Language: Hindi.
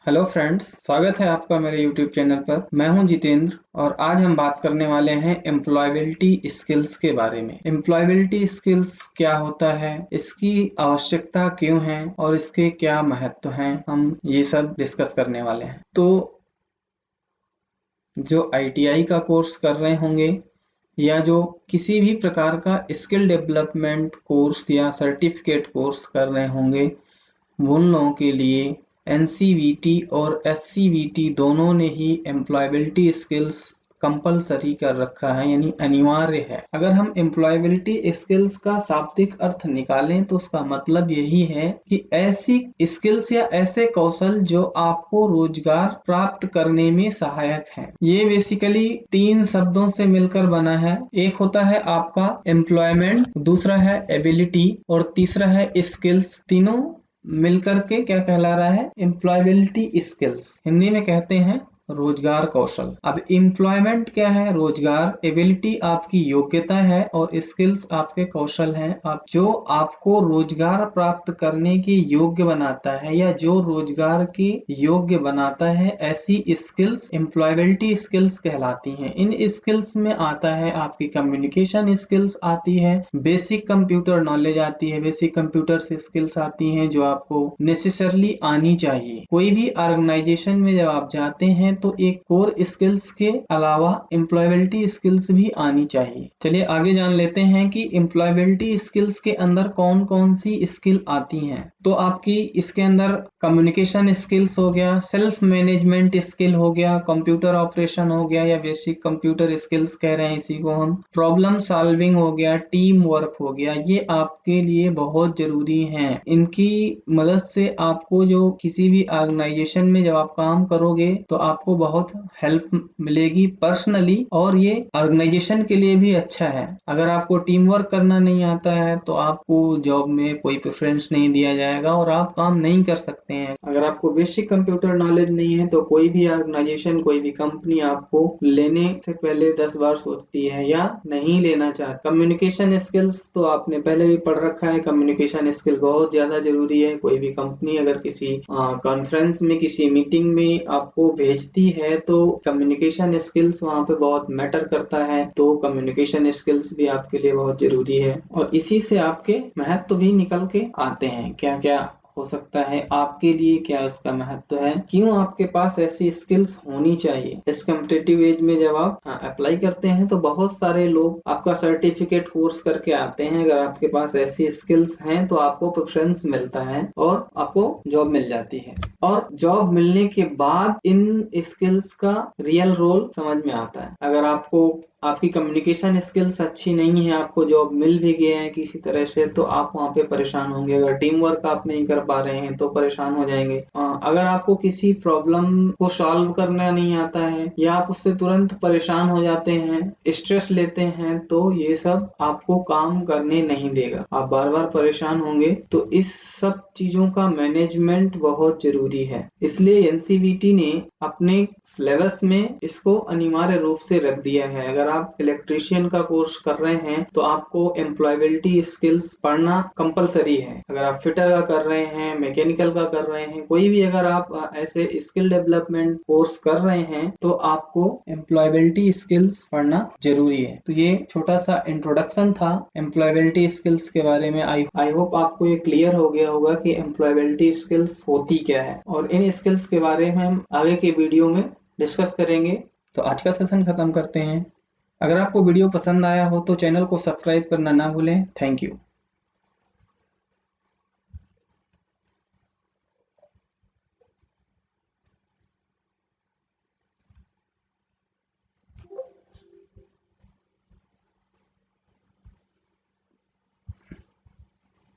हेलो फ्रेंड्स, स्वागत है आपका मेरे यूट्यूब चैनल पर। मैं हूं जितेंद्र और आज हम बात करने वाले हैं एम्प्लॉयबिलिटी स्किल्स के बारे में। एम्प्लॉयबिलिटी स्किल्स क्या होता है, इसकी आवश्यकता क्यों है और इसके क्या महत्व हैं, हम ये सब डिस्कस करने वाले हैं। तो जो आईटीआई का कोर्स कर रहे होंगे या जो किसी भी प्रकार का स्किल डेवलपमेंट कोर्स या सर्टिफिकेट कोर्स कर रहे होंगे, उन लोगों के लिए एनसीवीटी और एससीवीटी दोनों ने ही एम्प्लॉयबिलिटी स्किल्स कंपलसरी कर रखा है, यानी अनिवार्य है। अगर हम एम्प्लॉयबिलिटी स्किल्स का शाब्दिक अर्थ निकालें तो उसका मतलब यही है कि ऐसी स्किल्स या ऐसे कौशल जो आपको रोजगार प्राप्त करने में सहायक हैं। ये बेसिकली 3 शब्दों से मिलकर बना है। एक होता है आपका एम्प्लॉयमेंट, दूसरा है एबिलिटी और तीसरा है स्किल्स। तीनों मिलकर के क्या कहला रहा है? Employability skills. हिंदी में कहते हैं रोजगार कौशल। अब एम्प्लॉयमेंट क्या है? रोजगार। एबिलिटी आपकी योग्यता है और स्किल्स आपके कौशल हैं, आप जो आपको रोजगार प्राप्त करने के योग्य बनाता है या जो रोजगार के योग्य बनाता है, ऐसी स्किल्स एम्प्लॉयबिलिटी स्किल्स कहलाती हैं। इन स्किल्स में आता है आपकी कम्युनिकेशन स्किल्स आती है, बेसिक कंप्यूटर नॉलेज आती है, बेसिक कंप्यूटर स्किल्स आती हैं जो आपको नेसेसरली आनी चाहिए। कोई भी ऑर्गेनाइजेशन में जब आप जाते हैं तो एक कोर स्किल्स के अलावा एम्प्लॉयबिलिटी स्किल्स भी आनी चाहिए। चलिए आगे जान लेते हैं कि एम्प्लॉयबिलिटी स्किल्स के अंदर कौन कौन सी स्किल आती हैं। तो आपकी इसके अंदर कम्युनिकेशन स्किल्स हो गया, सेल्फ मैनेजमेंट स्किल हो गया, कंप्यूटर ऑपरेशन हो गया या बेसिक कंप्यूटर स्किल्स कह रहे हैं इसी को हम, प्रॉब्लम सॉल्विंग हो गया, टीम वर्क हो गया। ये आपके लिए बहुत जरूरी हैं। इनकी मदद से आपको जो किसी भी ऑर्गेनाइजेशन में जब आप काम करोगे तो आपको बहुत हेल्प मिलेगी पर्सनली, और ये ऑर्गेनाइजेशन के लिए भी अच्छा है। अगर आपको टीम वर्क करना नहीं आता है तो आपको जॉब में कोई प्रेफरेंस नहीं दिया जाएगा और आप काम नहीं कर सकते हैं। अगर आपको बेसिक कंप्यूटर नॉलेज नहीं है तो कोई भी ऑर्गेनाइजेशन, कोई भी कंपनी आपको लेने से पहले 10 बार सोचती है या नहीं लेना चाहती। कम्युनिकेशन स्किल्स तो आपने पहले भी पढ़ रखा है। कम्युनिकेशन स्किल बहुत ज्यादा जरूरी है। कोई भी कंपनी अगर किसी कॉन्फ्रेंस में, किसी मीटिंग में आपको भेजती है तो कम्युनिकेशन स्किल्स वहाँ पे बहुत मैटर करता है। तो कम्युनिकेशन स्किल्स भी आपके लिए बहुत जरूरी है और इसी से आपके महत्व भी निकल के आते हैं। क्या क्या हो सकता है आपके लिए, क्या उसका महत्व है, क्यों आपके पास ऐसी स्किल्स होनी चाहिए। इस कॉम्पिटिटिव एज में जब आप अप्लाई करते हैं तो बहुत सारे लोग आपका सर्टिफिकेट कोर्स करके आते हैं। अगर आपके पास ऐसी स्किल्स हैं तो आपको प्रेफरेंस मिलता है और आपको जॉब मिल जाती है। और जॉब मिलने के बाद इन स्किल्स का रियल रोल समझ में आता है। अगर आपकी कम्युनिकेशन स्किल्स अच्छी नहीं है, आपको जॉब मिल भी गया है किसी तरह से, तो आप वहाँ पे परेशान होंगे। अगर टीम वर्क आप नहीं कर पा रहे हैं तो परेशान हो जाएंगे। अगर आपको किसी प्रॉब्लम को सॉल्व करना नहीं आता है या आप उससे तुरंत परेशान हो जाते हैं, स्ट्रेस लेते हैं, तो ये सब आपको काम करने नहीं देगा। आप बार बार परेशान होंगे। तो इस सब चीजों का मैनेजमेंट बहुत जरूरी है। इसलिए एनसीवीटी ने अपने सिलेबस में इसको अनिवार्य रूप से रख दिया है। अगर आप इलेक्ट्रीशियन का कोर्स कर रहे हैं तो आपको एम्प्लॉयबिलिटी स्किल्स पढ़ना कंपलसरी है। अगर आप फिटर का कर रहे हैं, मैकेनिकल का कर रहे हैं, कोई भी अगर आप ऐसे स्किल डेवलपमेंट कोर्स कर रहे हैं तो आपको एम्प्लॉयबिलिटी स्किल्स पढ़ना जरूरी है। तो ये छोटा सा इंट्रोडक्शन था एम्प्लॉयबिलिटी स्किल्स के बारे में। आई होप आपको ये क्लियर हो गया होगा कि एम्प्लॉयबिलिटी स्किल्स होती क्या है, और इन स्किल्स के बारे में हम आगे के वीडियो में डिस्कस करेंगे। तो आज का सेशन खत्म करते हैं। अगर आपको वीडियो पसंद आया हो तो चैनल को सब्सक्राइब करना ना भूलें। Thank you.